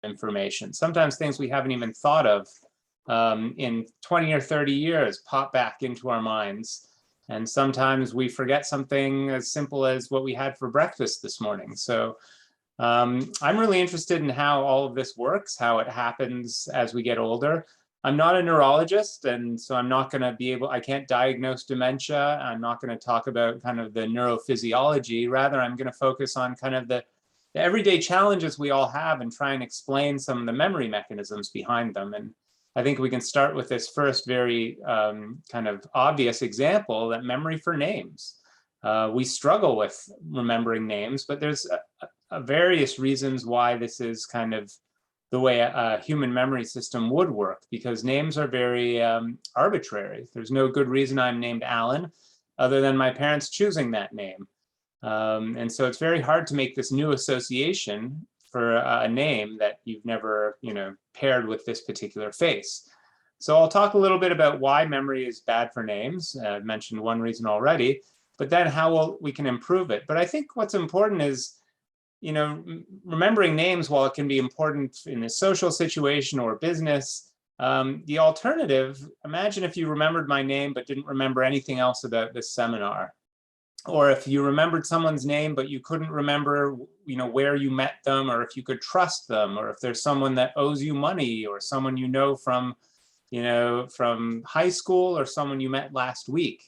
information. Sometimes things we haven't even thought of in 20 or 30 years pop back into our minds. And sometimes we forget something as simple as what we had for breakfast this morning. So I'm really interested in how all of this works, how it happens as we get older. I'm not a neurologist, and so I'm not going to be able, I can't diagnose dementia. I'm not going to talk about kind of the neurophysiology. Rather, I'm going to focus on kind of the everyday challenges we all have and try and explain some of the memory mechanisms behind them. And I think we can start with this first very kind of obvious example, that memory for names. We struggle with remembering names, but there's various reasons why this is kind of the way a human memory system would work, because names are very arbitrary. There's no good reason I'm named Alan other than my parents choosing that name. And so it's very hard to make this new association for a name that you've never, paired with this particular face. So I'll talk a little bit about why memory is bad for names. I mentioned one reason already, but then how we can improve it. But I think what's important is, remembering names, while it can be important in a social situation or business, the alternative, imagine if you remembered my name but didn't remember anything else about this seminar. Or if you remembered someone's name but you couldn't remember, where you met them, or if you could trust them, or if there's someone that owes you money, or someone from high school, or someone you met last week.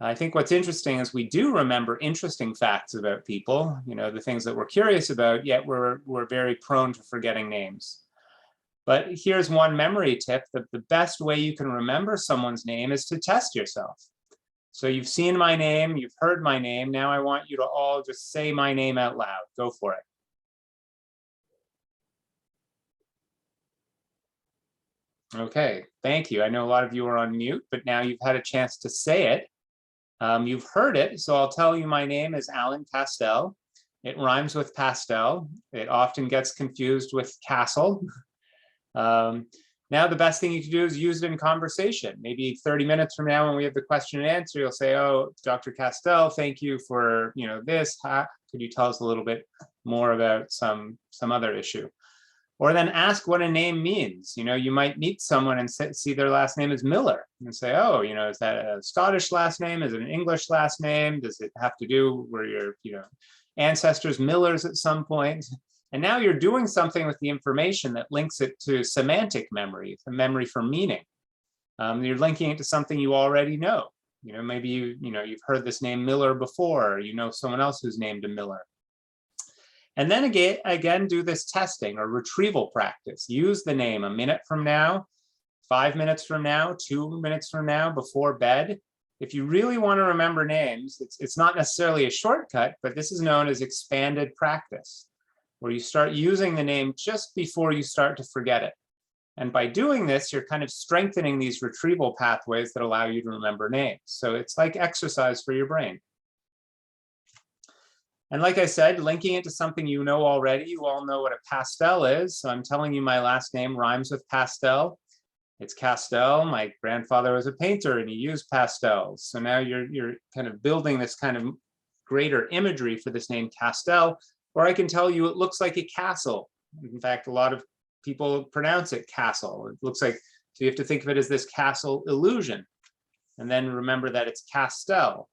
I think what's interesting is we do remember interesting facts about people, the things that we're curious about, yet we're very prone to forgetting names. But here's one memory tip: that the best way you can remember someone's name is to test yourself. So you've seen my name, you've heard my name. Now I want you to all just say my name out loud. Go for it. Okay, thank you. I know a lot of you are on mute, but now you've had a chance to say it. You've heard it, so I'll tell you my name is Alan Castel. It rhymes with pastel. It often gets confused with castle. Now the best thing you can do is use it in conversation. Maybe 30 minutes from now when we have the question and answer, you'll say, oh, Dr. Castel, thank you for this. Could you tell us a little bit more about some other issue? Or then ask what a name means. You might meet someone and see their last name is Miller and say, oh, is that a Scottish last name? Is it an English last name? Does it have to do, were your ancestors Millers at some point? And now you're doing something with the information that links it to semantic memory, the memory for meaning. You're linking it to something you already know. Maybe you've heard this name Miller before, or someone else who's named a Miller. And then again, do this testing or retrieval practice. Use the name a minute from now, 5 minutes from now, 2 minutes from now, before bed. If you really want to remember names, it's not necessarily a shortcut, but this is known as expanded practice, where you start using the name just before you start to forget it. And by doing this, you're kind of strengthening these retrieval pathways that allow you to remember names. So it's like exercise for your brain. And like I said, linking it to something you know already. You all know what a pastel is. So I'm telling you my last name rhymes with pastel. It's Castel. My grandfather was a painter and he used pastels. So now you're kind of building this kind of greater imagery for this name Castel. Or I can tell you it looks like a castle. In fact, a lot of people pronounce it castle. It looks like, so you have to think of it as this castle illusion. And then remember that it's Castel.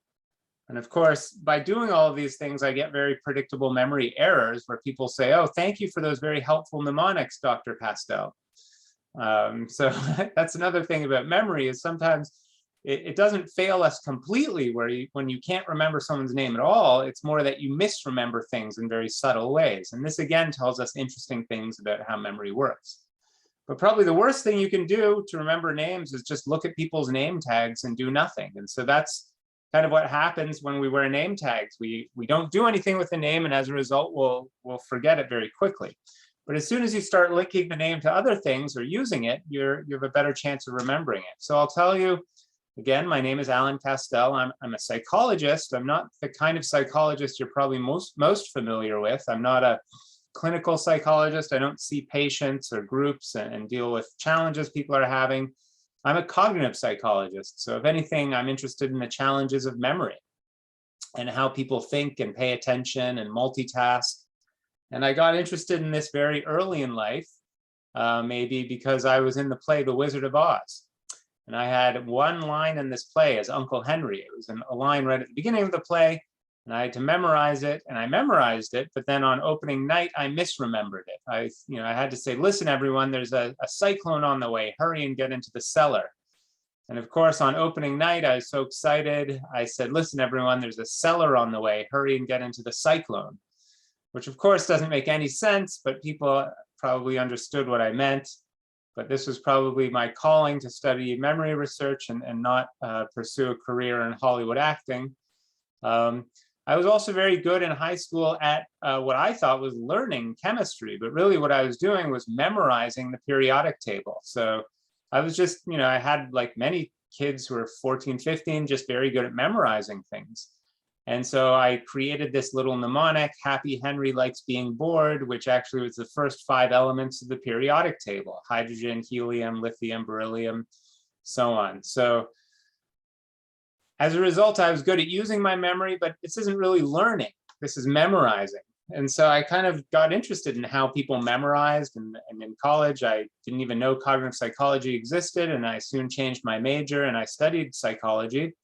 And of course, by doing all of these things, I get very predictable memory errors where people say, oh, thank you for those very helpful mnemonics, Dr. Castel. So that's another thing about memory, is sometimes it doesn't fail us completely when you can't remember someone's name at all. It's more that you misremember things in very subtle ways. And this again tells us interesting things about how memory works. But probably the worst thing you can do to remember names is just look at people's name tags and do nothing. And so that's kind of what happens when we wear name tags. We don't do anything with the name, and as a result, we'll forget it very quickly. But as soon as you start linking the name to other things or using it, you have a better chance of remembering it. So I'll tell you, again, my name is Alan Castel. I'm a psychologist. I'm not the kind of psychologist you're probably most familiar with. I'm not a clinical psychologist. I don't see patients or groups and deal with challenges people are having. I'm a cognitive psychologist. So if anything, I'm interested in the challenges of memory and how people think and pay attention and multitask. And I got interested in this very early in life, maybe because I was in the play The Wizard of Oz. And I had one line in this play as Uncle Henry. It was a line right at the beginning of the play, and I had to memorize it, and I memorized it, but then on opening night, I misremembered it. I had to say, listen, everyone, there's a cyclone on the way, hurry and get into the cellar. And of course, on opening night, I was so excited. I said, listen, everyone, there's a cellar on the way, hurry and get into the cyclone, which of course doesn't make any sense, but people probably understood what I meant. But this was probably my calling to study memory research and not pursue a career in Hollywood acting. I was also very good in high school at what I thought was learning chemistry, but really what I was doing was memorizing the periodic table. So I was just, I had, like many kids who were 14, 15, just very good at memorizing things. And so I created this little mnemonic, Happy Henry Likes Being Bored, which actually was the first 5 elements of the periodic table: hydrogen, helium, lithium, beryllium, so on. So as a result, I was good at using my memory, but this isn't really learning, this is memorizing. And so I kind of got interested in how people memorized, and in college, I didn't even know cognitive psychology existed, and I soon changed my major and I studied psychology.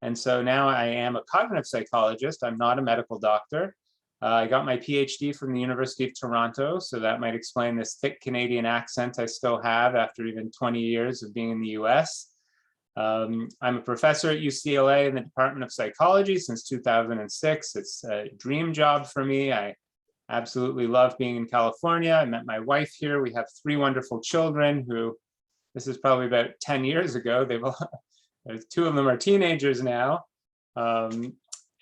And so now I am a cognitive psychologist. I'm not a medical doctor. I got my PhD from the University of Toronto, so that might explain this thick Canadian accent I still have after even 20 years of being in the US. I'm a professor at UCLA in the Department of Psychology since 2006. It's a dream job for me. I absolutely love being in California. I met my wife here. We have 3 wonderful children who, this is probably about 10 years ago. There's 2 of them are teenagers now.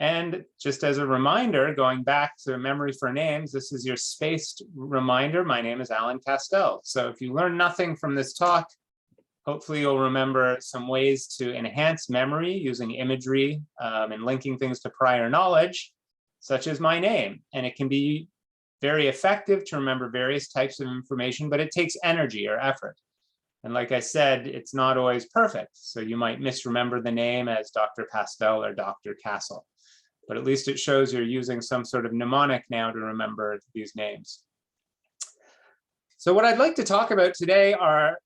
And just as a reminder, going back to memory for names, this is your spaced reminder. My name is Alan Castel. So if you learn nothing from this talk, hopefully you'll remember some ways to enhance memory using imagery and linking things to prior knowledge, such as my name. And it can be very effective to remember various types of information, but it takes energy or effort. And like I said, it's not always perfect. So you might misremember the name as Dr. Pastel or Dr. Castle, but at least it shows you're using some sort of mnemonic now to remember these names. So what I'd like to talk about today are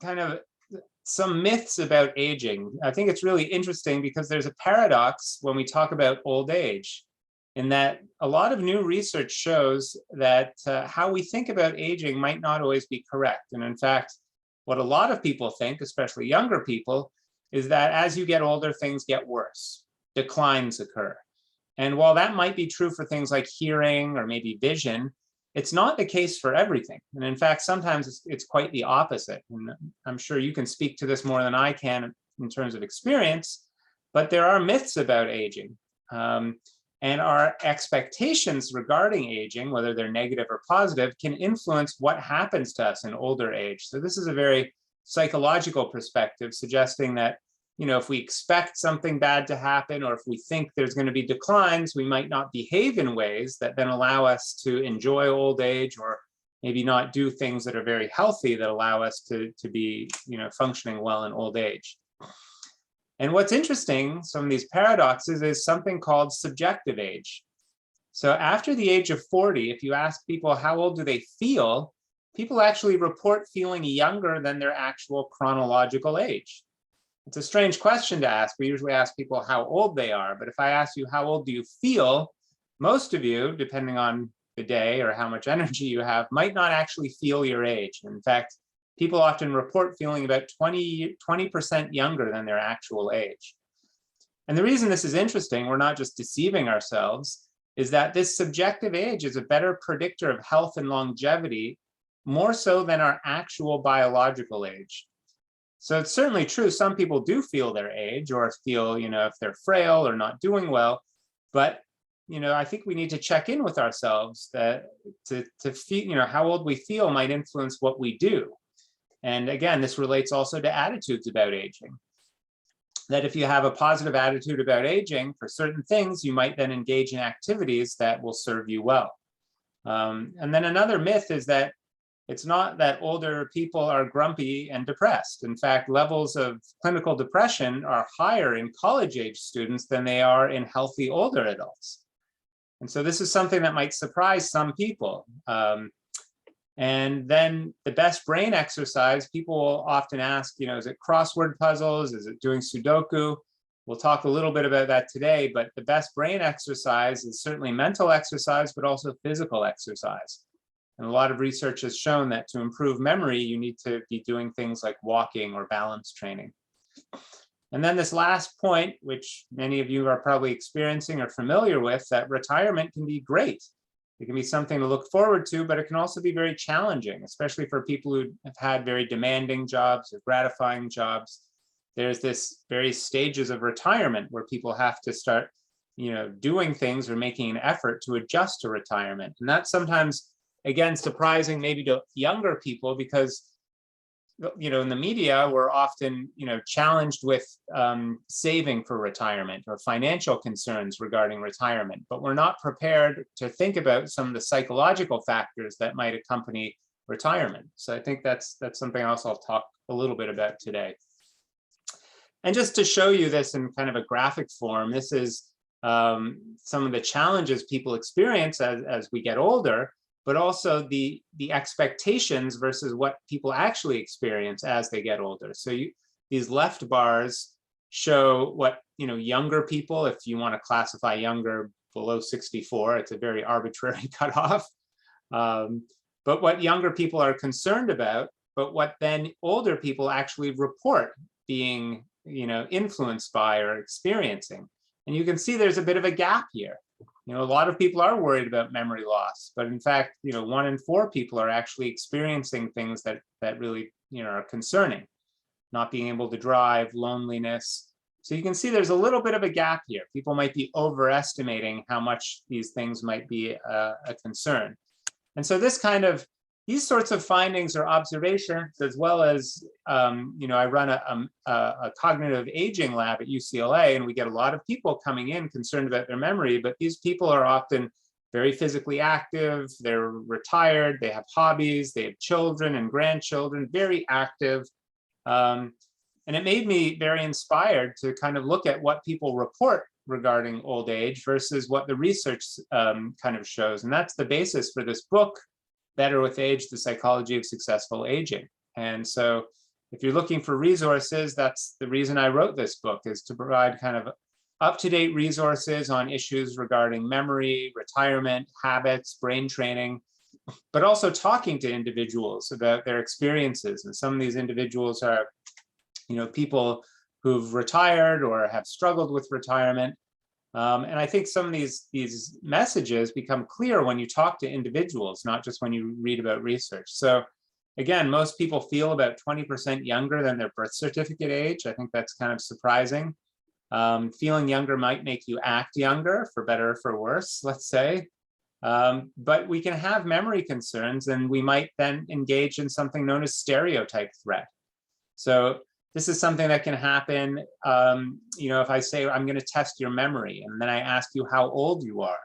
kind of some myths about aging. I think it's really interesting because there's a paradox when we talk about old age, in that a lot of new research shows that how we think about aging might not always be correct. And in fact, what a lot of people think, especially younger people, is that as you get older, things get worse, declines occur. And while that might be true for things like hearing or maybe vision, it's not the case for everything. And in fact, sometimes it's quite the opposite. And I'm sure you can speak to this more than I can in terms of experience, but there are myths about aging. And our expectations regarding aging, whether they're negative or positive, can influence what happens to us in older age. So this is a very psychological perspective, suggesting that, if we expect something bad to happen, or if we think there's going to be declines, we might not behave in ways that then allow us to enjoy old age, or maybe not do things that are very healthy that allow us to be, functioning well in old age. And what's interesting, some of these paradoxes, is something called subjective age. So after the age of 40, if you ask people how old do they feel, people actually report feeling younger than their actual chronological age. It's a strange question to ask. We usually ask people how old they are, but if I ask you how old do you feel, most of you, depending on the day or how much energy you have, might not actually feel your age. In fact, people often report feeling about 20% younger than their actual age. And the reason this is interesting, we're not just deceiving ourselves, is that this subjective age is a better predictor of health and longevity, more so than our actual biological age. So it's certainly true, some people do feel their age, or feel, if they're frail or not doing well, but I think we need to check in with ourselves that to feel, how old we feel might influence what we do. And again, this relates also to attitudes about aging. That if you have a positive attitude about aging for certain things, you might then engage in activities that will serve you well. And then another myth is that it's not that older people are grumpy and depressed. In fact, levels of clinical depression are higher in college-age students than they are in healthy older adults. And so this is something that might surprise some people. And then the best brain exercise, people will often ask, is it crossword puzzles? Is it doing Sudoku? We'll talk a little bit about that today, but the best brain exercise is certainly mental exercise, but also physical exercise. And a lot of research has shown that to improve memory, you need to be doing things like walking or balance training. And then this last point, which many of you are probably experiencing or familiar with, that retirement can be great. It can be something to look forward to, but it can also be very challenging, especially for people who have had very demanding jobs or gratifying jobs. There's this various stages of retirement where people have to start, doing things or making an effort to adjust to retirement. And that's sometimes, again, surprising maybe to younger people because, in the media, we're often, challenged with saving for retirement or financial concerns regarding retirement, but we're not prepared to think about some of the psychological factors that might accompany retirement. So I think that's something else I'll talk a little bit about today. And just to show you this in kind of a graphic form, this is some of the challenges people experience as we get older, but also the expectations versus what people actually experience as they get older. So these left bars show what, younger people, if you want to classify younger below 64, it's a very arbitrary cutoff. But what younger people are concerned about, but what then older people actually report being, influenced by or experiencing. And you can see there's a bit of a gap here. A lot of people are worried about memory loss, but in fact, 1 in 4 people are actually experiencing things that really, are concerning. Not being able to drive, loneliness. So you can see there's a little bit of a gap here. People might be overestimating how much these things might be a concern. And so these sorts of findings or observations, as well as, I run a cognitive aging lab at UCLA, and we get a lot of people coming in concerned about their memory, but these people are often very physically active, they're retired, they have hobbies, they have children and grandchildren, very active. And it made me very inspired to kind of look at what people report regarding old age versus what the research kind of shows. And that's the basis for this book, Better with Age, The Psychology of Successful Aging. And so if you're looking for resources, that's the reason I wrote this book, is to provide kind of up-to-date resources on issues regarding memory, retirement, habits, brain training, but also talking to individuals about their experiences. And some of these individuals are, people who've retired or have struggled with retirement. And I think some of these messages become clear when you talk to individuals, not just when you read about research. So again, most people feel about 20% younger than their birth certificate age. I think that's kind of surprising. Feeling younger might make you act younger, for better or for worse, let's say. But we can have memory concerns, and we might then engage in something known as stereotype threat. So this is something that can happen, if I say, I'm going to test your memory, and then I ask you how old you are.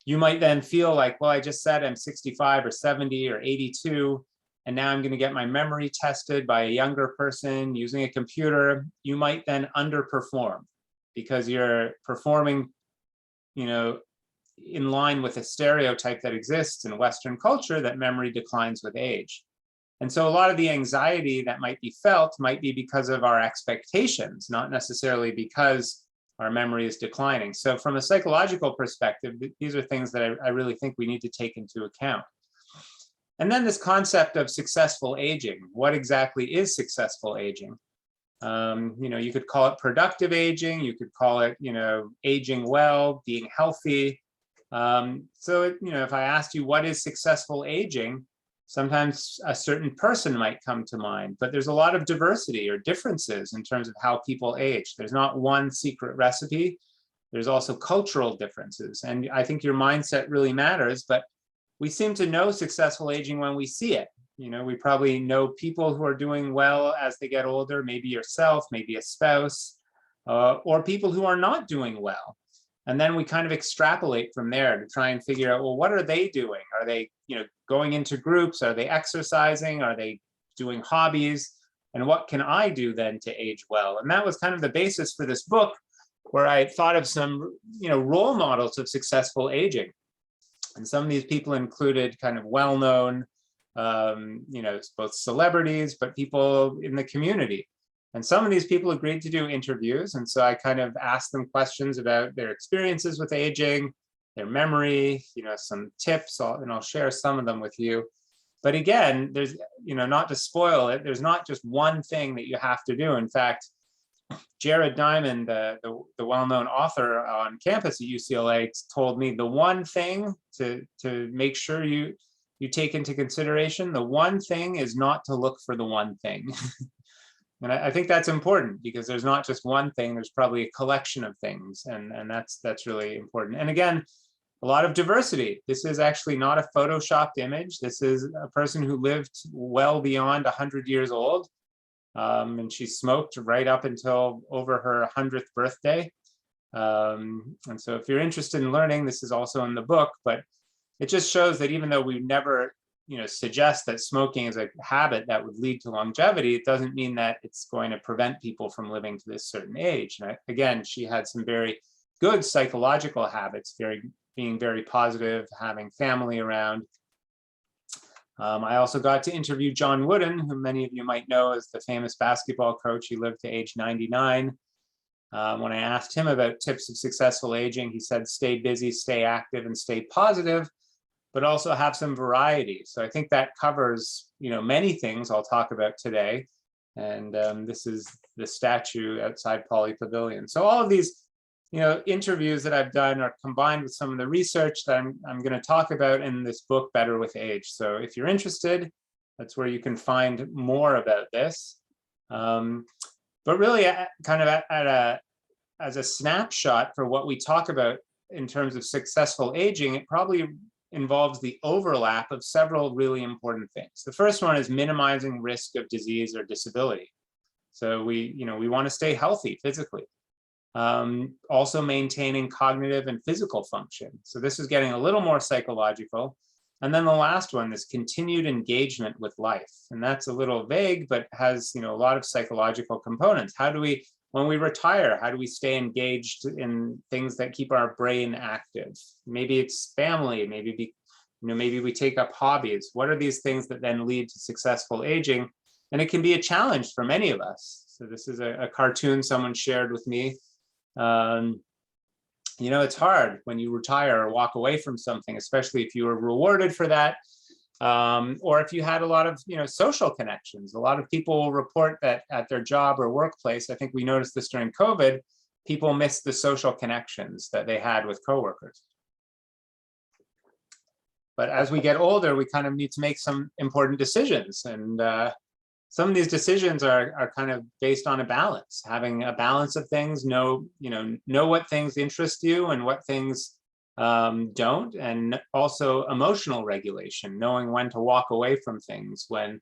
You might then feel like, well, I just said I'm 65 or 70 or 82, and now I'm going to get my memory tested by a younger person using a computer. You might then underperform because you're performing, in line with a stereotype that exists in Western culture that memory declines with age. And so a lot of the anxiety that might be felt might be because of our expectations, not necessarily because our memory is declining. So from a psychological perspective, these are things that I really think we need to take into account. And then this concept of successful aging. What exactly is successful aging? You could call it productive aging. You could call it, aging well, being healthy. If I asked you what is successful aging, sometimes a certain person might come to mind, but there's a lot of diversity or differences in terms of how people age. There's not one secret recipe. There's also cultural differences. And I think your mindset really matters, but we seem to know successful aging when we see it. We probably know people who are doing well as they get older, maybe yourself, maybe a spouse, or people who are not doing well. And then we kind of extrapolate from there to try and figure out, well, what are they doing? Are they, going into groups? Are they exercising? Are they doing hobbies? And what can I do then to age well? And that was kind of the basis for this book. where I thought of some, role models of successful aging. And some of these people included kind of well-known, both celebrities, but people in the community. And some of these people agreed to do interviews. And so I kind of asked them questions about their experiences with aging, their memory, some tips, and I'll share some of them with you. But again, there's, not to spoil it, there's not just one thing that you have to do. In fact, Jared Diamond, the well-known author on campus at UCLA, told me the one thing to make sure you take into consideration, the one thing is not to look for the one thing. And I think that's important, because there's not just one thing, there's probably a collection of things, and that's really important. And again, a lot of diversity. This is actually not a photoshopped image. This is a person who lived well beyond 100 years old. And she smoked right up until over her 100th birthday. And so if you're interested in learning, this is also in the book, but it just shows that even though we never, suggest that smoking is a habit that would lead to longevity, it doesn't mean that it's going to prevent people from living to this certain age. And again, she had some very good psychological habits, being very positive, having family around. I also got to interview John Wooden, who many of you might know as the famous basketball coach. He lived to age 99. When I asked him about tips of successful aging, he said, stay busy, stay active, and stay positive, but also have some variety. So I think that covers, many things I'll talk about today. And this is the statue outside Poly Pavilion. So all of these, interviews that I've done are combined with some of the research that I'm going to talk about in this book, Better with Age. So if you're interested, that's where you can find more about this. But really, kind of as a snapshot for what we talk about in terms of successful aging, it probably involves the overlap of several really important things. The first one is minimizing risk of disease or disability. So we want to stay healthy physically. Also maintaining cognitive and physical function. So this is getting a little more psychological. And then the last one is continued engagement with life. And that's a little vague, but has, a lot of psychological components. How do we, when we retire, how do we stay engaged in things that keep our brain active? Maybe it's family, maybe we take up hobbies. What are these things that then lead to successful aging? And it can be a challenge for many of us. So this is a cartoon someone shared with me. It's hard when you retire or walk away from something, especially if you were rewarded for that, or if you had a lot of, social connections. A lot of people will report that at their job or workplace, I think we noticed this during COVID, people miss the social connections that they had with coworkers. But as we get older, we kind of need to make some important decisions. And some of these decisions are kind of based on a balance, having a balance of things, know what things interest you and what things don't, and also emotional regulation, knowing when to walk away from things when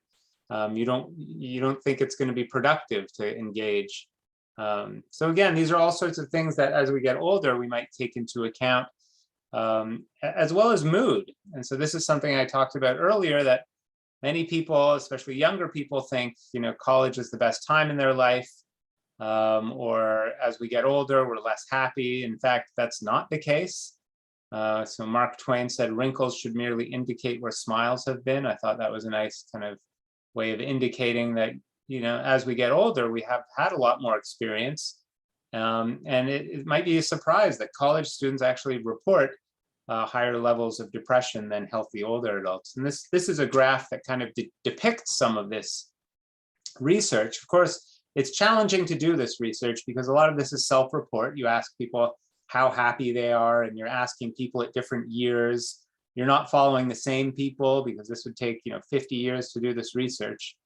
you don't think it's going to be productive to engage. So again, these are all sorts of things that as we get older, we might take into account, as well as mood. And so this is something I talked about earlier, that many people, especially younger people, think, college is the best time in their life, or as we get older, we're less happy. In fact, that's not the case. So Mark Twain said, wrinkles should merely indicate where smiles have been. I thought that was a nice kind of way of indicating that, as we get older, we have had a lot more experience. And it might be a surprise that college students actually report higher levels of depression than healthy older adults. And this is a graph that kind of depicts some of this research. Of course, it's challenging to do this research because a lot of this is self-report. You ask people how happy they are, and you're asking people at different years. You're not following the same people because this would take 50 years to do this research.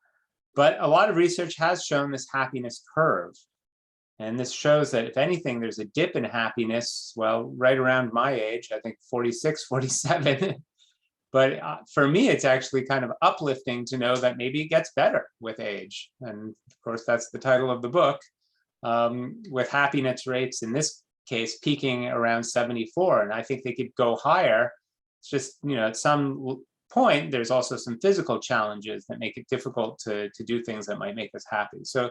But a lot of research has shown this happiness curve. And this shows that if anything, there's a dip in happiness, well, right around my age, I think 46, 47. But for me, it's actually kind of uplifting to know that maybe it gets better with age. And of course, that's the title of the book, with happiness rates in this case peaking around 74. And I think they could go higher. It's just, at some point, there's also some physical challenges that make it difficult to do things that might make us happy. So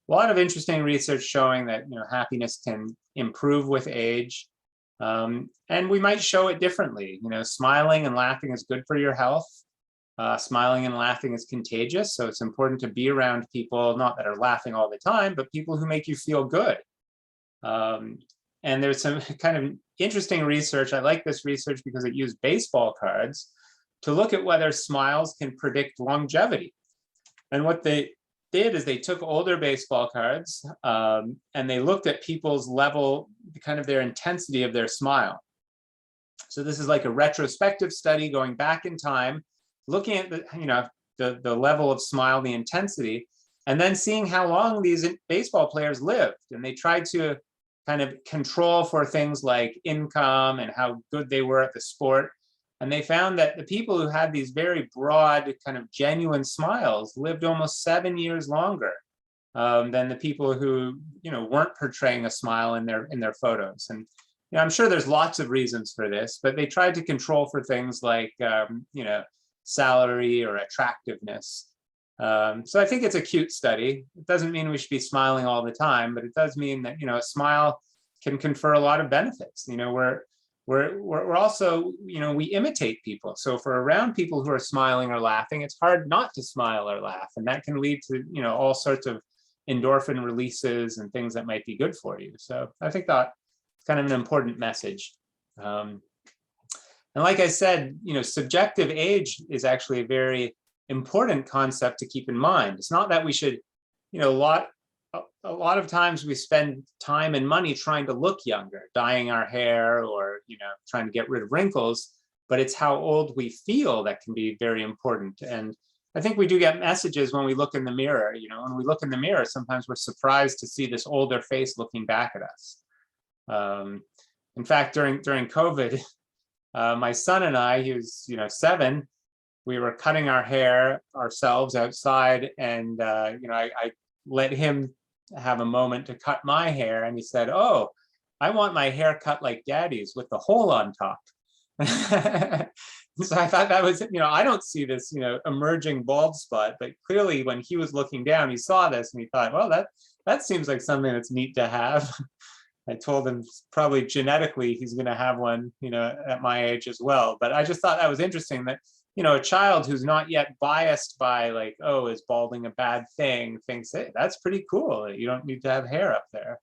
a lot of interesting research showing that, happiness can improve with age. And we might show it differently. Smiling and laughing is good for your health. Smiling and laughing is contagious. So it's important to be around people, not that are laughing all the time, but people who make you feel good. And there's some kind of interesting research. I like this research because it used baseball cards to look at whether smiles can predict longevity. And what they did is they took older baseball cards and they looked at people's level, kind of their intensity of their smile. So this is like a retrospective study going back in time, looking at the level of smile, the intensity, and then seeing how long these baseball players lived. And they tried to kind of control for things like income and how good they were at the sport. And they found that the people who had these very broad, kind of genuine smiles lived almost 7 years longer than the people who, weren't portraying a smile in their photos. And I'm sure there's lots of reasons for this, but they tried to control for things like, salary or attractiveness. So I think it's a cute study. It doesn't mean we should be smiling all the time, but it does mean that, a smile can confer a lot of benefits. We're also, we imitate people. So if we're around people who are smiling or laughing, it's hard not to smile or laugh. And that can lead to, all sorts of endorphin releases and things that might be good for you. So I think that's kind of an important message. And like I said, subjective age is actually a very important concept to keep in mind. It's not that we should, a lot of times we spend time and money trying to look younger, dyeing our hair or, trying to get rid of wrinkles, but it's how old we feel that can be very important. And I think we do get messages when we look in the mirror. When we look in the mirror, sometimes we're surprised to see this older face looking back at us. In fact, during COVID, my son and I, he was 7, we were cutting our hair ourselves outside, and I let him have a moment to cut my hair, and he said, "Oh, I want my hair cut like Daddy's with the hole on top." So I thought that was, I don't see this, emerging bald spot, but clearly when he was looking down, he saw this and he thought, well, that seems like something that's neat to have. I told him probably genetically he's going to have one, at my age as well. But I just thought that was interesting that, a child who's not yet biased by like, oh, is balding a bad thing, thinks, hey, that's pretty cool. You don't need to have hair up there.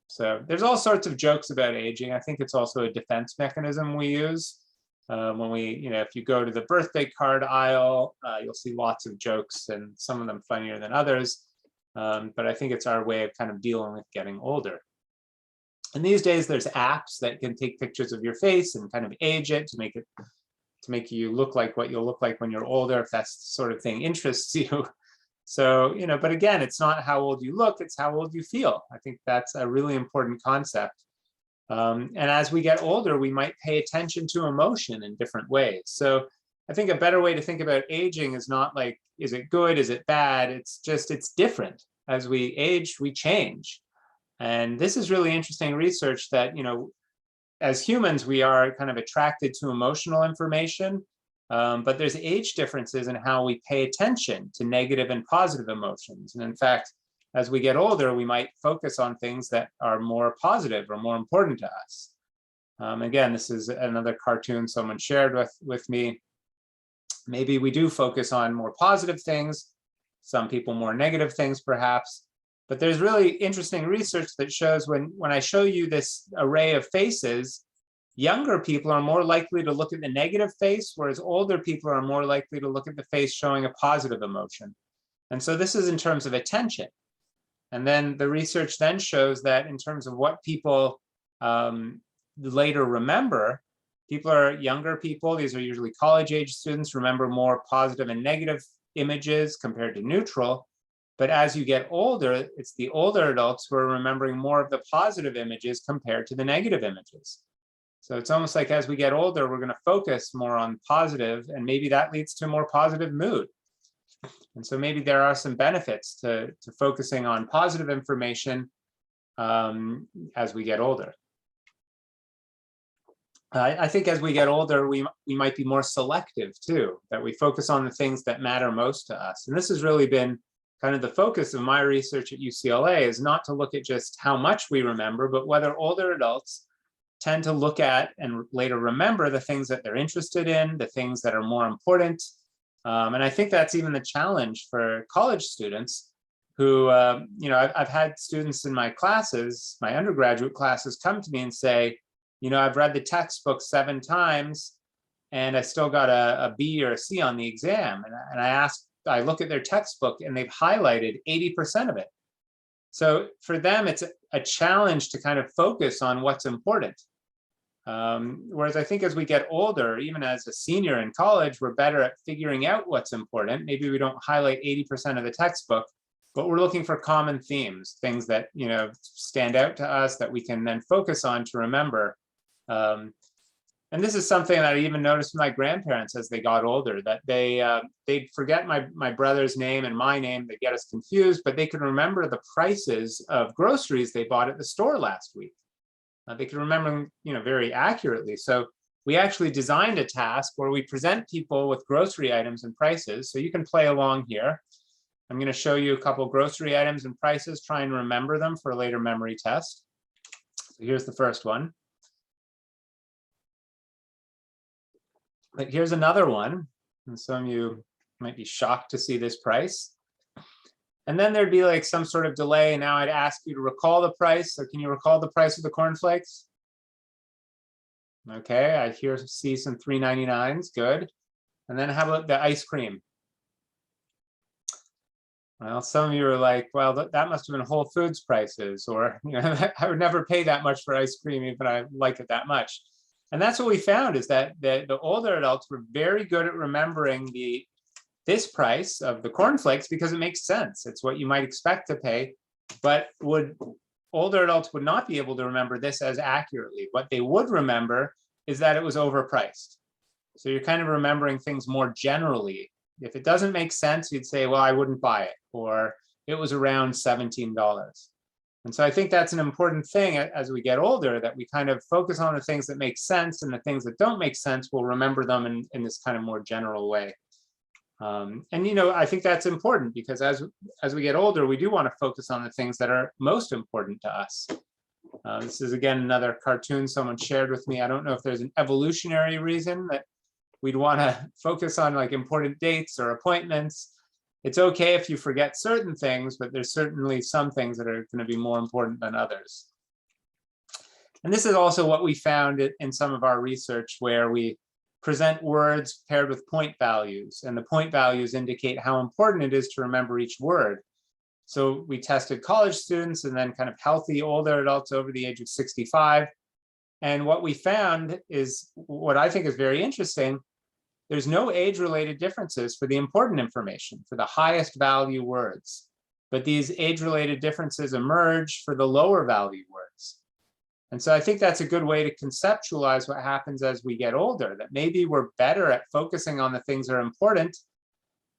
So there's all sorts of jokes about aging. I think it's also a defense mechanism we use. When we, if you go to the birthday card aisle, you'll see lots of jokes and some of them funnier than others. But I think it's our way of kind of dealing with getting older. And these days there's apps that can take pictures of your face and kind of age it to make you look like what you'll look like when you're older, if that's the sort of thing interests you. So, but again, it's not how old you look, it's how old you feel. I think that's a really important concept. And as we get older, we might pay attention to emotion in different ways. So I think a better way to think about aging is not like, is it good, is it bad? It's just, it's different. As we age, we change. And this is really interesting research that, as humans, we are kind of attracted to emotional information, but there's age differences in how we pay attention to negative and positive emotions. And in fact, as we get older, we might focus on things that are more positive or more important to us. Again, this is another cartoon someone shared with me. Maybe we do focus on more positive things, some people more negative things perhaps, but there's really interesting research that shows when I show you this array of faces, younger people are more likely to look at the negative face, whereas older people are more likely to look at the face showing a positive emotion. And so this is in terms of attention. And then the research then shows that in terms of what people later remember, younger people, these are usually college age students, remember more positive and negative images compared to neutral. But as you get older, it's the older adults who are remembering more of the positive images compared to the negative images. So it's almost like as we get older, we're going to focus more on positive, and maybe that leads to more positive mood. And so maybe there are some benefits to focusing on positive information as we get older. I think as we get older, we might be more selective too, that we focus on the things that matter most to us. And this has really been kind of the focus of my research at UCLA is not to look at just how much we remember, but whether older adults tend to look at and later remember the things that they're interested in, the things that are more important. And I think that's even the challenge for college students who, I've had students in my classes, my undergraduate classes, come to me and say, I've read the textbook 7 times and I still got a B or a C on the exam. And I look at their textbook and they've highlighted 80% of it. So for them, it's a challenge to kind of focus on what's important. Whereas I think as we get older, even as a senior in college, we're better at figuring out what's important. Maybe we don't highlight 80% of the textbook, but we're looking for common themes, things that, stand out to us that we can then focus on to remember. And this is something that I even noticed with my grandparents as they got older, that they'd forget my brother's name and my name. They get us confused, but they could remember the prices of groceries they bought at the store last week. They could remember them, very accurately. So we actually designed a task where we present people with grocery items and prices. So you can play along here. I'm going to show you a couple grocery items and prices, try and remember them for a later memory test. So here's the first one. But here's another one, and some of you might be shocked to see this price. And then there'd be like some sort of delay, and now I'd ask you to recall the price. So can you recall the price of the cornflakes? Okay, I see some $3.99s, good. And then how about the ice cream? Well, some of you are like, well, that must have been Whole Foods prices, or I would never pay that much for ice cream, even I like it that much. And that's what we found, is that the older adults were very good at remembering this price of the cornflakes because it makes sense. It's what you might expect to pay, but older adults would not be able to remember this as accurately. What they would remember is that it was overpriced. So you're kind of remembering things more generally. If it doesn't make sense, you'd say, well, I wouldn't buy it, or it was around $17. And so I think that's an important thing as we get older, that we kind of focus on the things that make sense, and the things that don't make sense, we'll remember them in this kind of more general way. And I think that's important because as we get older, we do want to focus on the things that are most important to us. This is, again, another cartoon someone shared with me. I don't know if there's an evolutionary reason that we'd want to focus on like important dates or appointments. It's okay if you forget certain things, but there's certainly some things that are going to be more important than others. And this is also what we found in some of our research, where we present words paired with point values, and the point values indicate how important it is to remember each word. So we tested college students and then kind of healthy older adults over the age of 65. And what we found is what I think is very interesting. There's no age-related differences for the important information, for the highest value words. But these age-related differences emerge for the lower value words. And so I think that's a good way to conceptualize what happens as we get older, that maybe we're better at focusing on the things that are important,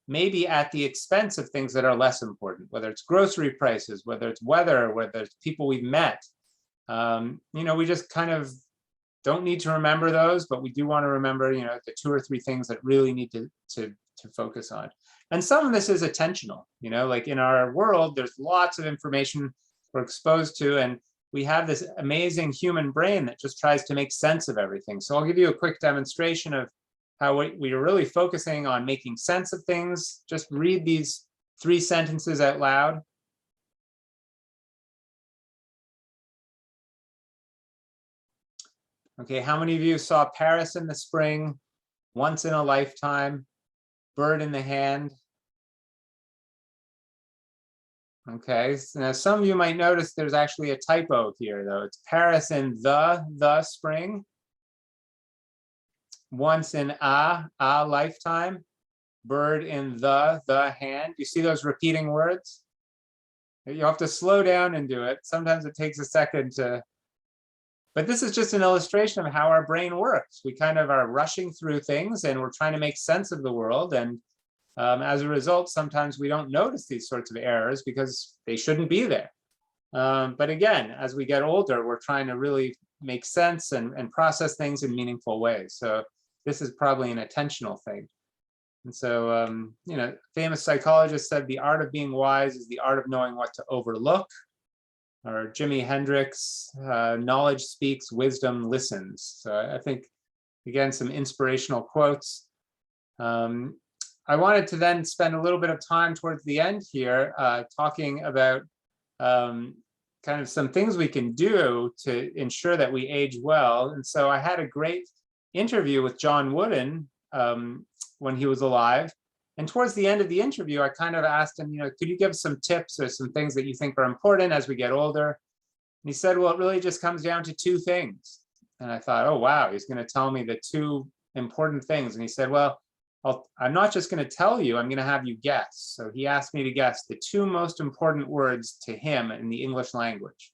maybe at the expense of things that are less important, whether it's grocery prices, whether it's weather, whether it's people we've met. We just kind of don't need to remember those, but we do want to remember, the 2 or 3 things that really need to focus on. And some of this is attentional, like in our world, there's lots of information we're exposed to, and we have this amazing human brain that just tries to make sense of everything. So I'll give you a quick demonstration of how we are really focusing on making sense of things. Just read these 3 sentences out loud. Okay, how many of you saw Paris in the spring, once in a lifetime, bird in the hand? Okay, so now some of you might notice there's actually a typo here, though. It's Paris in the spring, once in a lifetime, bird in the hand. You see those repeating words? You have to slow down and do it. Sometimes it takes a second to. But this is just an illustration of how our brain works. We kind of are rushing through things and we're trying to make sense of the world. And as a result, sometimes we don't notice these sorts of errors because they shouldn't be there. But again, as we get older, we're trying to really make sense and process things in meaningful ways. So this is probably an attentional thing. And so, famous psychologist said the art of being wise is the art of knowing what to overlook. Or Jimi Hendrix, knowledge speaks, wisdom listens. So I think, again, some inspirational quotes. I wanted to then spend a little bit of time towards the end here talking about kind of some things we can do to ensure that we age well. And so I had a great interview with John Wooden when he was alive. And towards the end of the interview, I kind of asked him, could you give some tips or some things that you think are important as we get older? And he said, well, it really just comes down to two things. And I thought, oh, wow, he's going to tell me the two important things. And he said, well, I'm not just going to tell you, I'm going to have you guess. So he asked me to guess the two most important words to him in the English language.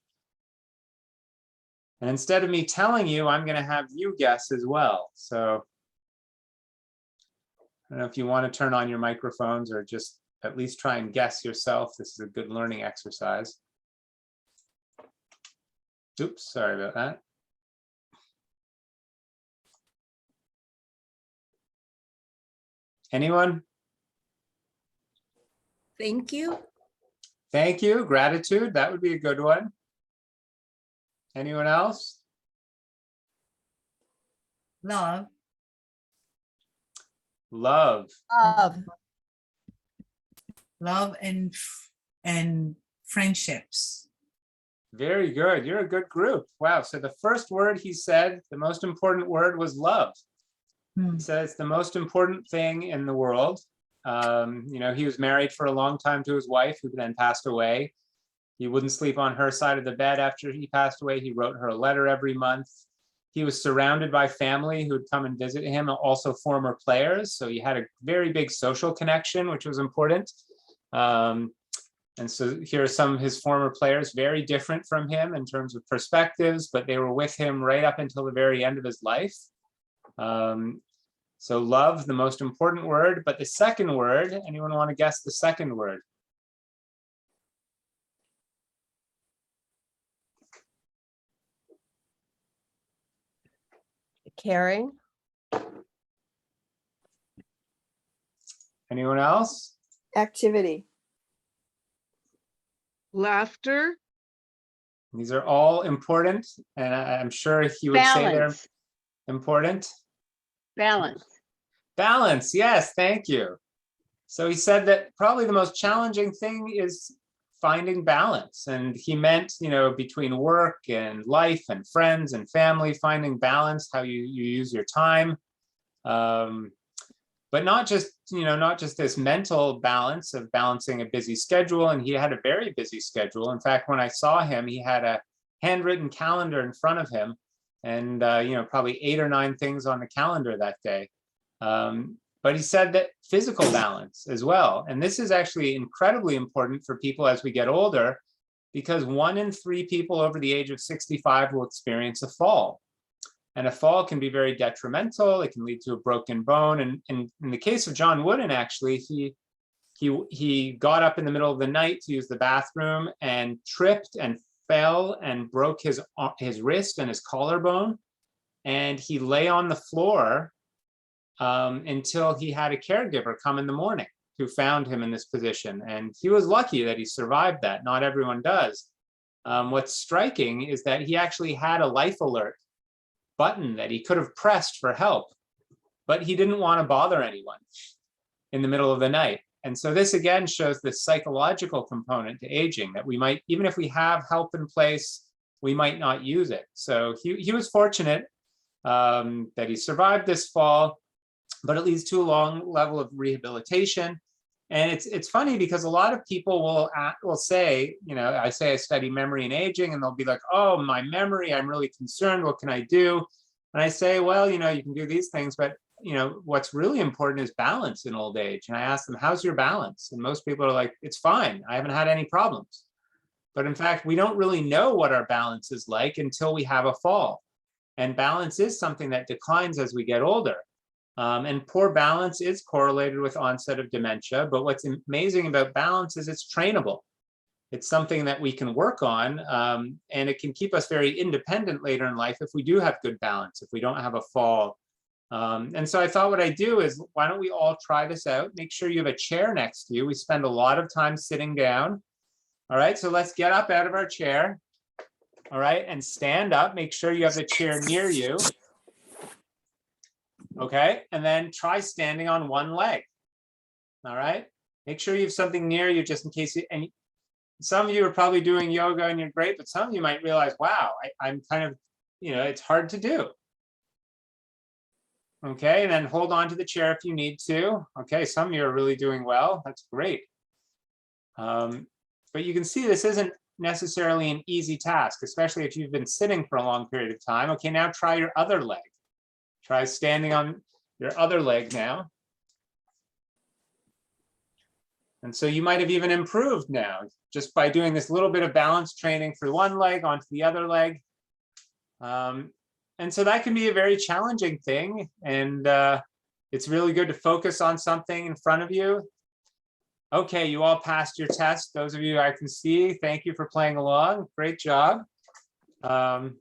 And instead of me telling you, I'm going to have you guess as well. So I don't know if you want to turn on your microphones or just at least try and guess yourself. This is a good learning exercise. Oops, sorry about that. Anyone? Thank you. Thank you. Gratitude. That would be a good one. Anyone else? Love. Love. Love and friendships. Very good. You're a good group. Wow. So the first word he said, the most important word was love. He said it's the most important thing in the world. He was married for a long time to his wife, who then passed away. He wouldn't sleep on her side of the bed after he passed away. He wrote her a letter every month. He was surrounded by family who would come and visit him, also former players. So he had a very big social connection, which was important. And so here are some of his former players, very different from him in terms of perspectives, but they were with him right up until the very end of his life. So love, the most important word, but the second word, anyone want to guess the second word? Caring. Anyone else? Activity. Laughter. These are all important, and I'm sure he would say they're important. Balance. Balance, yes, thank you. So he said that probably the most challenging thing is finding balance. And he meant, between work and life and friends and family, finding balance, how you use your time. But not just this mental balance of balancing a busy schedule. And he had a very busy schedule. In fact, when I saw him, he had a handwritten calendar in front of him and, probably 8 or 9 things on the calendar that day. But he said that physical balance as well. And this is actually incredibly important for people as we get older, because 1 in 3 people over the age of 65 will experience a fall. And a fall can be very detrimental. It can lead to a broken bone. And in the case of John Wooden, actually, he got up in the middle of the night to use the bathroom and tripped and fell and broke his wrist and his collarbone. And he lay on the floor until he had a caregiver come in the morning who found him in this position. And he was lucky that he survived that. Not everyone does. What's striking is that he actually had a life alert button that he could have pressed for help, but he didn't want to bother anyone in the middle of the night. And so this again shows the psychological component to aging, that we might, even if we have help in place, we might not use it. So he was fortunate that he survived this fall, but it leads to a long level of rehabilitation. And it's funny because a lot of people will say, I say I study memory and aging, and they'll be like, oh, my memory, I'm really concerned. What can I do? And I say, well, you can do these things, but what's really important is balance in old age. And I ask them, how's your balance? And most people are like, it's fine. I haven't had any problems. But in fact, we don't really know what our balance is like until we have a fall. And balance is something that declines as we get older. And poor balance is correlated with onset of dementia. But what's amazing about balance is it's trainable. It's something that we can work on, and it can keep us very independent later in life if we do have good balance, if we don't have a fall And so I thought what I'd do is, why don't we all try this out? Make sure you have a chair next to you. We spend a lot of time sitting down. All right, so let's get up out of our chair. All right, and stand up. Make sure you have the chair near you. Okay, and then try standing on one leg. All right, make sure you have something near you just in case you, and some of you are probably doing yoga and you're great, but some of you might realize, wow, I'm kind of, it's hard to do. Okay, and then hold on to the chair if you need to. Okay, some of you are really doing well. That's great. But you can see this isn't necessarily an easy task, especially if you've been sitting for a long period of time. Okay, now try your other leg. Try standing on your other leg now. And so you might have even improved now just by doing this little bit of balance training for one leg onto the other leg. And so that can be a very challenging thing. And it's really good to focus on something in front of you. Okay, you all passed your test. Those of you I can see, thank you for playing along. Great job. But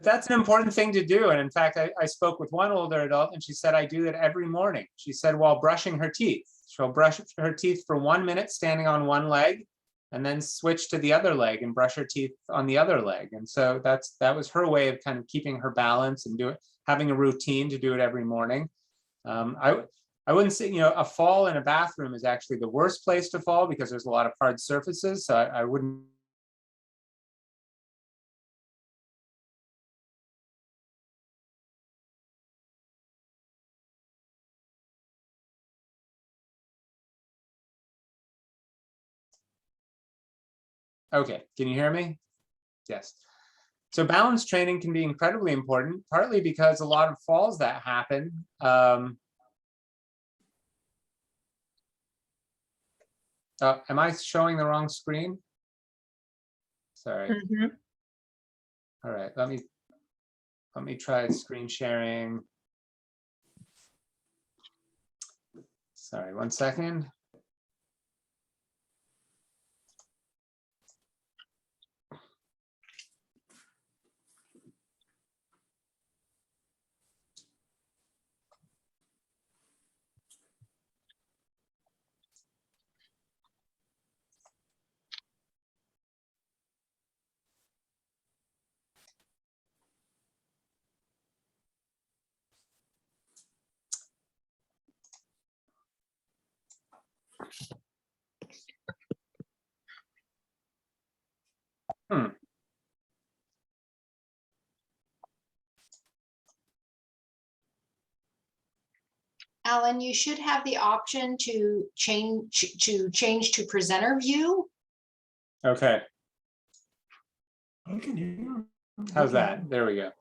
that's an important thing to do. And in fact, I spoke with one older adult and she said, I do that every morning. She said, while brushing her teeth, she'll brush her teeth for 1 minute standing on one leg and then switch to the other leg and brush her teeth on the other leg. And so that was her way of kind of keeping her balance and having a routine to do it every morning. I wouldn't say, a fall in a bathroom is actually the worst place to fall because there's a lot of hard surfaces. So I wouldn't. Okay, can you hear me? Yes. So balance training can be incredibly important, partly because a lot of falls that happen. Am I showing the wrong screen? Sorry. All right, let me try screen sharing. Sorry, 1 second. Alan, you should have the option to change to presenter view. Okay, I can hear. how's that? There we go.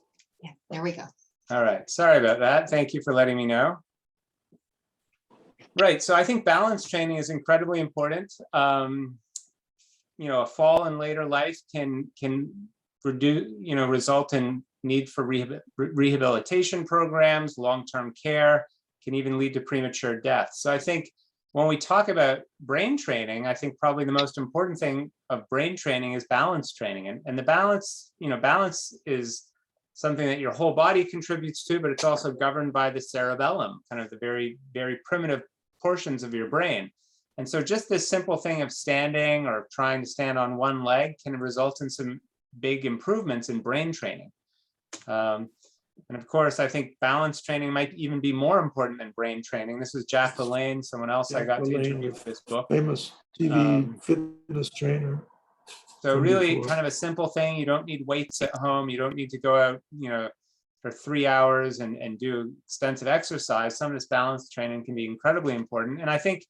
Yeah, there we go. All right, sorry about that. Thank you for letting me know. Right, so I think balance training is incredibly important. A fall in later life can reduce, result in need for rehabilitation programs, long-term care, can even lead to premature death. So I think when we talk about brain training, I think probably the most important thing of brain training is balance training. And the balance, balance is something that your whole body contributes to, but it's also governed by the cerebellum, kind of the very, very primitive portions of your brain. And so just this simple thing of standing or trying to stand on one leg can result in some big improvements in brain training. And of course, I think balance training might even be more important than brain training. This is Jack LaLanne, someone else I got to interview for this book. Famous TV fitness trainer. So really before. kind of a simple thing. You don't need weights at home. You don't need to go out, for 3 hours and do extensive exercise. Some of this balance training can be incredibly important. And I think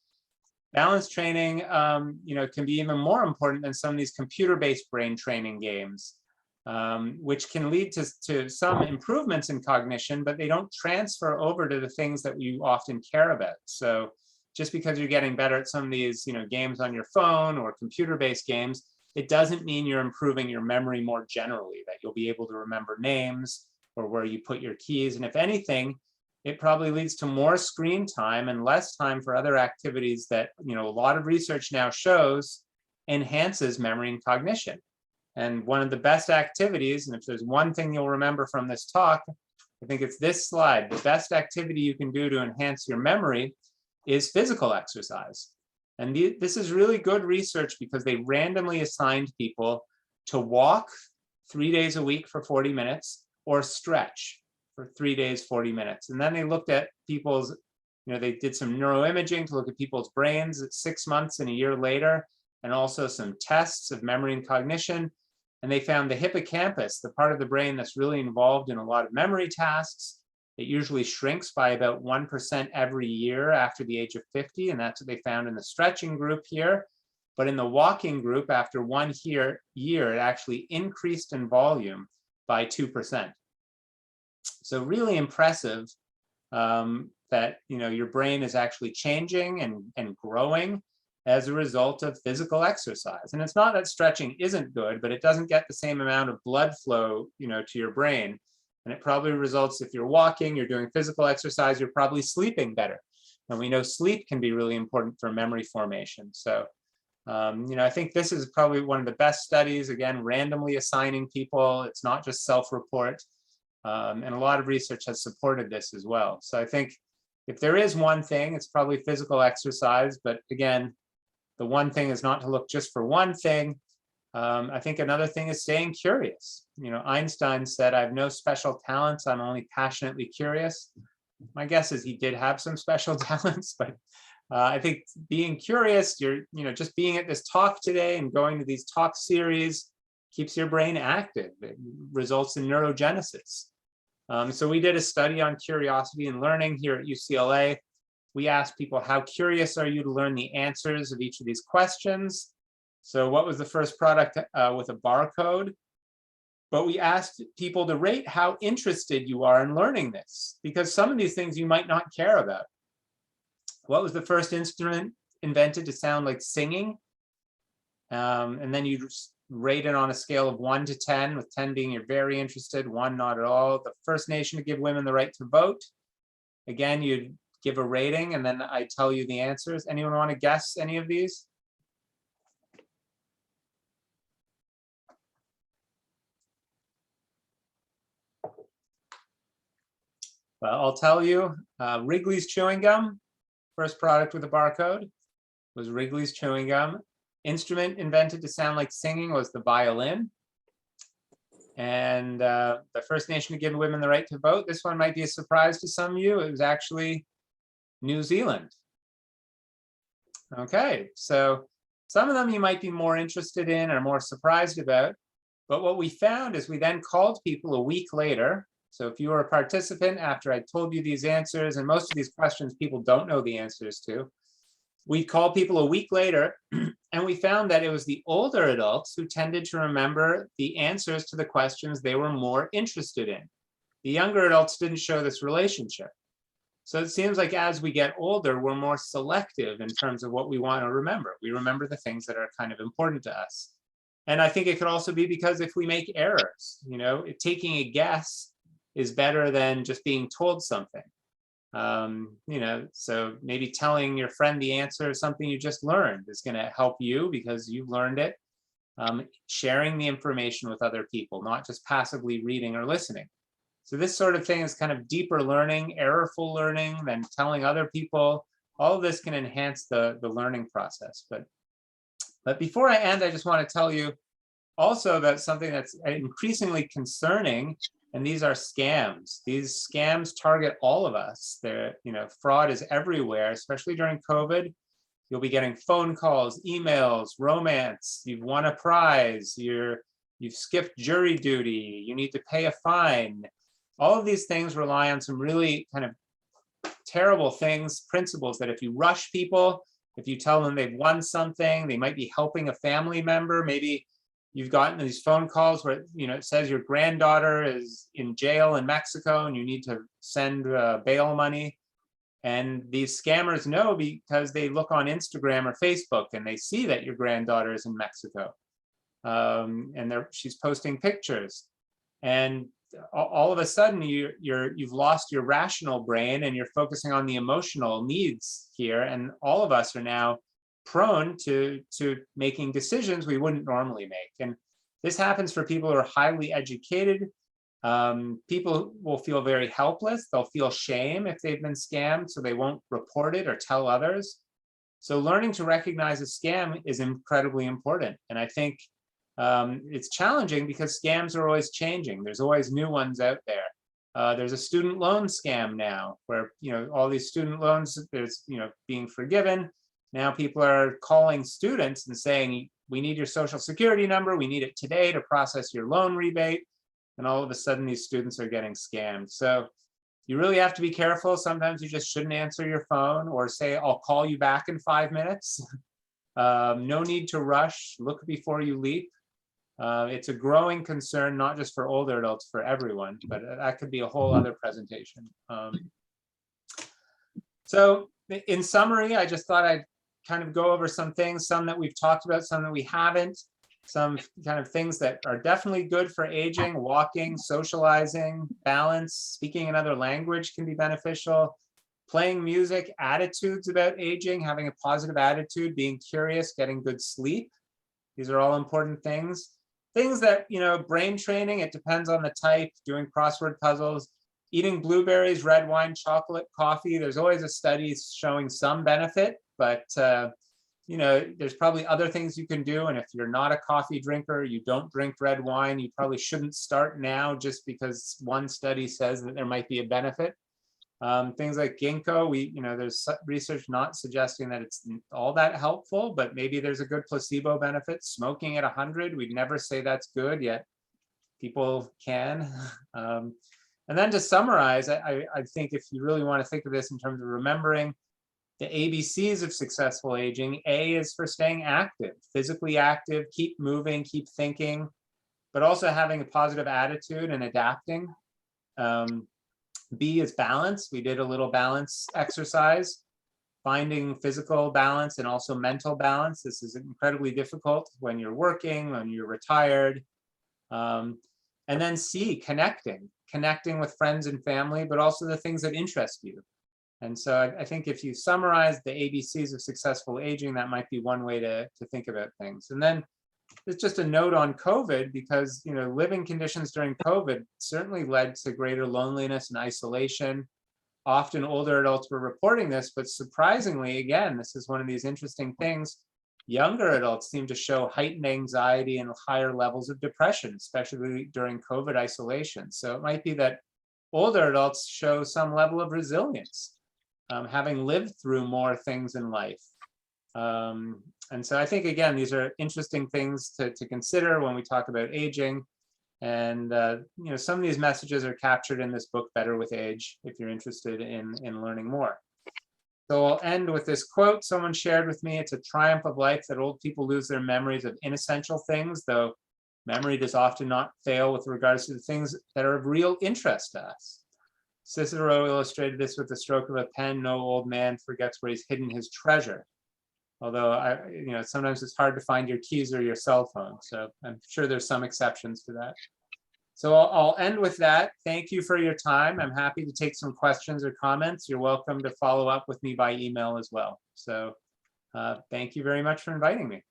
balance training, can be even more important than some of these computer-based brain training games, which can lead to some improvements in cognition, but they don't transfer over to the things that you often care about. So just because you're getting better at some of these, games on your phone or computer-based games, it doesn't mean you're improving your memory more generally, that you'll be able to remember names or where you put your keys. And if anything, it probably leads to more screen time and less time for other activities that, a lot of research now shows enhances memory and cognition. And one of the best activities, and if there's one thing you'll remember from this talk, I think it's this slide. The best activity you can do to enhance your memory is physical exercise. And this is really good research because they randomly assigned people to walk 3 days a week for 40 minutes or stretch for 3 days, 40 minutes. And then they looked at people's, they did some neuroimaging to look at people's brains at 6 months and a year later, and also some tests of memory and cognition. And they found the hippocampus, the part of the brain that's really involved in a lot of memory tasks, it usually shrinks by about 1% every year after the age of 50. And that's what they found in the stretching group here. But in the walking group, after 1 year, it actually increased in volume by 2%. So really impressive that your brain is actually changing and growing as a result of physical exercise. And it's not that stretching isn't good, but it doesn't get the same amount of blood flow, to your brain. And it probably results, if you're walking, you're doing physical exercise, you're probably sleeping better. And we know sleep can be really important for memory formation. So, I think this is probably one of the best studies, again, randomly assigning people. It's not just self-report. And a lot of research has supported this as well. So I think if there is one thing, it's probably physical exercise. But again, the one thing is not to look just for one thing. I think another thing is staying curious. Einstein said, "I have no special talents. I'm only passionately curious." My guess is he did have some special talents, but I think being curious, just being at this talk today and going to these talk series keeps your brain active. It results in neurogenesis. So we did a study on curiosity and learning here at UCLA. We asked people, how curious are you to learn the answers of each of these questions? So what was the first product with a barcode? But we asked people to rate how interested you are in learning this, because some of these things you might not care about. What was the first instrument invented to sound like singing? And then you just rate it on a scale of 1 to 10, with 10 being you're very interested, 1 not at all. The first nation to give women the right to vote. Again, you'd give a rating and then I tell you the answers. Anyone want to guess any of these? Well, I'll tell you, Wrigley's chewing gum, first product with a barcode, was Wrigley's chewing gum. Instrument invented to sound like singing was the violin. And the first nation to give women the right to vote, this one might be a surprise to some of you, it was actually New Zealand. Okay, so some of them you might be more interested in or more surprised about. But what we found is we then called people a week later. So if you were a participant after I told you these answers, and most of these questions people don't know the answers to, we called people a week later and we found that it was the older adults who tended to remember the answers to the questions they were more interested in. The younger adults didn't show this relationship. So it seems like as we get older, we're more selective in terms of what we want to remember. We remember the things that are kind of important to us. And I think it could also be because if we make errors, taking a guess is better than just being told something. So maybe telling your friend the answer of something you just learned is going to help you because you've learned it. Sharing the information with other people, not just passively reading or listening. So this sort of thing is kind of deeper learning, errorful learning, than telling other people. All of this can enhance the learning process. But before I end, I just want to tell you also that something that's increasingly concerning, and these are scams. These scams target all of us. Fraud is everywhere, especially during COVID. You'll be getting phone calls, emails, romance, you've won a prize, you've skipped jury duty, you need to pay a fine. All of these things rely on some really kind of terrible principles that if you rush people, if you tell them they've won something, they might be helping a family member. Maybe you've gotten these phone calls where it says your granddaughter is in jail in Mexico and you need to send bail money. And these scammers know because they look on Instagram or Facebook and they see that your granddaughter is in Mexico. And she's posting pictures. And all of a sudden you've lost your rational brain and you're focusing on the emotional needs here. And all of us are now prone to making decisions we wouldn't normally make. And this happens for people who are highly educated. People will feel very helpless. They'll feel shame if they've been scammed, so they won't report it or tell others. So learning to recognize a scam is incredibly important. And I think it's challenging because scams are always changing. There's always new ones out there. There's a student loan scam now where, all these student loans, there's, being forgiven. Now people are calling students and saying, we need your social security number. We need it today to process your loan rebate. And all of a sudden these students are getting scammed. So you really have to be careful. Sometimes you just shouldn't answer your phone or say, I'll call you back in 5 minutes. No need to rush. Look before you leap. It's a growing concern, not just for older adults, for everyone, but that could be a whole other presentation. So in summary, I just thought I'd kind of go over some things, some that we've talked about, some that we haven't, some kind of things that are definitely good for aging. Walking, socializing, balance, speaking another language can be beneficial. Playing music, attitudes about aging, having a positive attitude, being curious, getting good sleep. These are all important things. Things that, brain training, it depends on the type, doing crossword puzzles, eating blueberries, red wine, chocolate, coffee. There's always a study showing some benefit, but there's probably other things you can do. And if you're not a coffee drinker, you don't drink red wine, you probably shouldn't start now just because one study says that there might be a benefit. Things like ginkgo, there's research not suggesting that it's all that helpful, but maybe there's a good placebo benefit. Smoking at 100, we'd never say that's good, yet people can. And then to summarize, I think if you really want to think of this in terms of remembering the ABCs of successful aging, A is for staying active, physically active, keep moving, keep thinking, but also having a positive attitude and adapting. B is balance. We did a little balance exercise, finding physical balance and also mental balance. This is incredibly difficult when you're working, when you're retired. And then C, connecting with friends and family, but also the things that interest you. And so I think if you summarize the ABCs of successful aging, that might be one way to think about things. And then it's just a note on COVID, because living conditions during COVID certainly led to greater loneliness and isolation. Often older adults were reporting this, but surprisingly, again, this is one of these interesting things. Younger adults seem to show heightened anxiety and higher levels of depression, especially during COVID isolation. So it might be that older adults show some level of resilience, having lived through more things in life. And so I think, again, these are interesting things to consider when we talk about aging. And, some of these messages are captured in this book, Better with Age, if you're interested in learning more. So I'll end with this quote someone shared with me. It's a triumph of life that old people lose their memories of inessential things, though memory does often not fail with regards to the things that are of real interest to us. Cicero illustrated this with the stroke of a pen. No old man forgets where he's hidden his treasure. Although, sometimes it's hard to find your keys or your cell phone. So I'm sure there's some exceptions to that. So I'll end with that. Thank you for your time. I'm happy to take some questions or comments. You're welcome to follow up with me by email as well. So thank you very much for inviting me.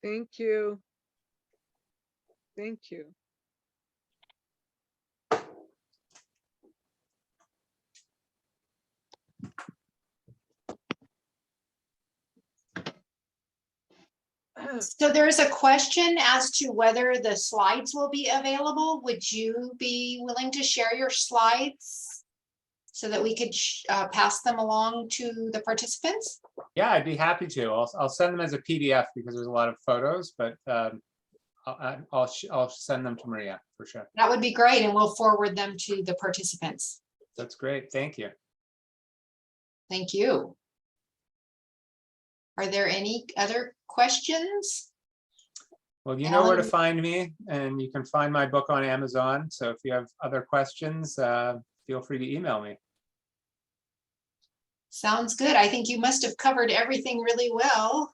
Thank you. Thank you. So there is a question as to whether the slides will be available. Would you be willing to share your slides so that we could pass them along to the participants? Yeah, I'd be happy to. I'll send them as a PDF because there's a lot of photos, but I'll send them to Maria for sure. That would be great, and we'll forward them to the participants. That's great. Thank you. Thank you. Are there any other questions? Well, you know where to Alan? find me, and you can find my book on Amazon. So if you have other questions, feel free to email me. Sounds good. I think you must have covered everything really well.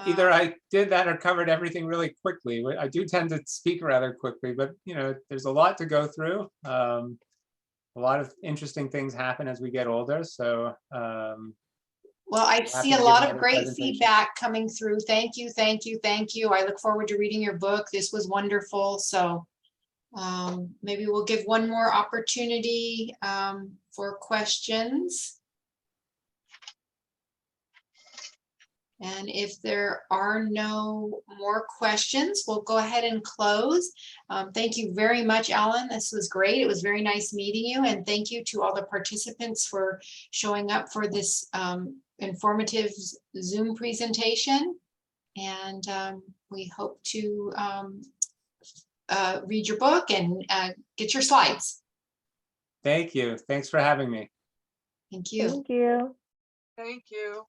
Either I did that or covered everything really quickly. I do tend to speak rather quickly, but there's a lot to go through. A lot of interesting things happen as we get older. So Well, I Happy see to a give lot of another great presentation. feedback coming through. Thank you, thank you, thank you. I look forward to reading your book. This was wonderful. So maybe we'll give one more opportunity for questions. And if there are no more questions, we'll go ahead and close. Thank you very much, Alan. This was great. It was very nice meeting you. And thank you to all the participants for showing up for this informative Zoom presentation. And we hope to read your book and get your slides. Thank you. Thanks for having me. Thank you. Thank you. Thank you.